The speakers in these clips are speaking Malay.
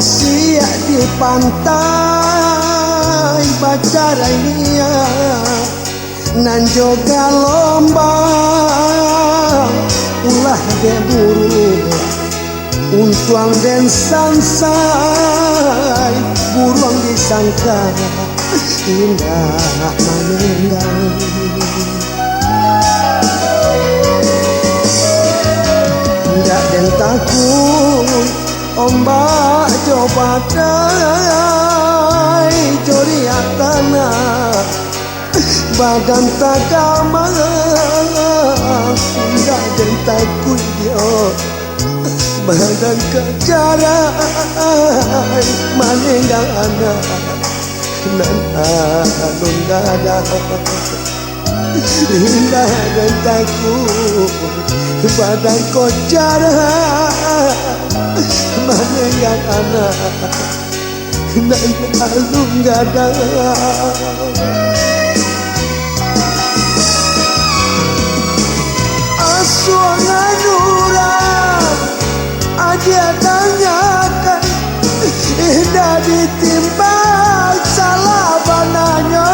sia di pantai baca raya nan joga lomba ulah de burung untuang den sansai burung disangka indah manunggang ndak den takut ombak jo badai joria tanah badan tagama ndak den takut dia badan kejarai manenggang anak nan alun dada indah dan takut badan kejarai manenggang anak nan alun dada asuangan urang dia tanyakan indah ditimbang salah bananya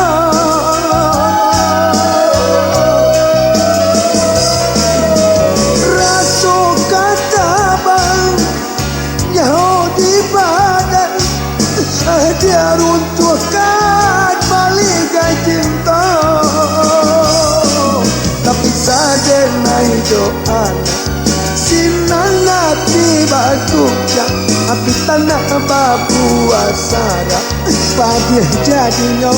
rasu kata bang nyaho di badan dia runtuhkan balikai cinta tapi sadena hidupan sinana tiba kuca api tanah babu asara padia jadinya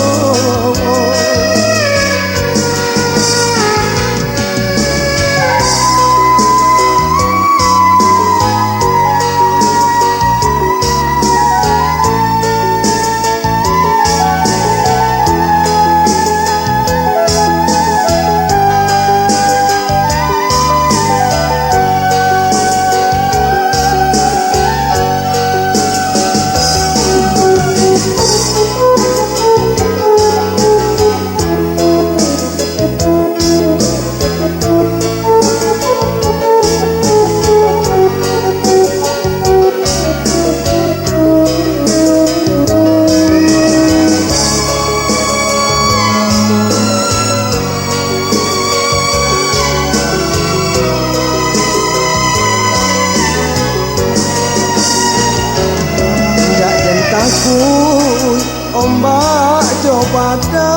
takut ombak jo badai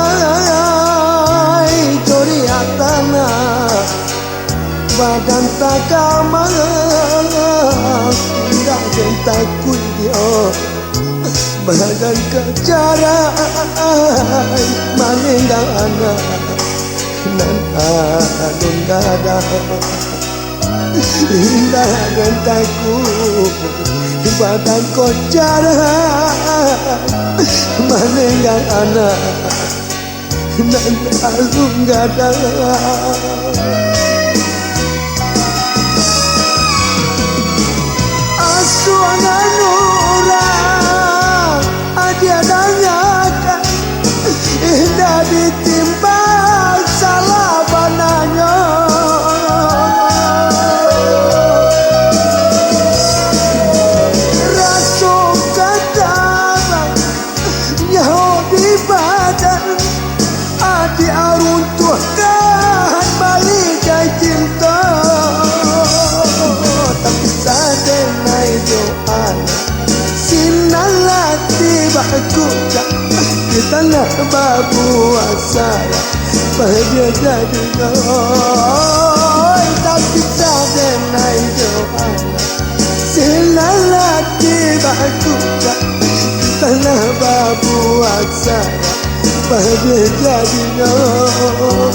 joria tanah badan tagama tidak den takut dia badan kejarai manenggang anak nan alun dada indah dan takut badan kejarai manenggang anak nan alun dada asuangan urang dia tanyakan indah ditimbang salah bananya rasu kata nyaho di badan adi aruntuhkan balikai cinta tapi sadena doan sinalati bakuca di tanah babu asara bahagia jadi noi tapi sadena doan sinalati bakuca di tanah babu asara bahagia jadi noi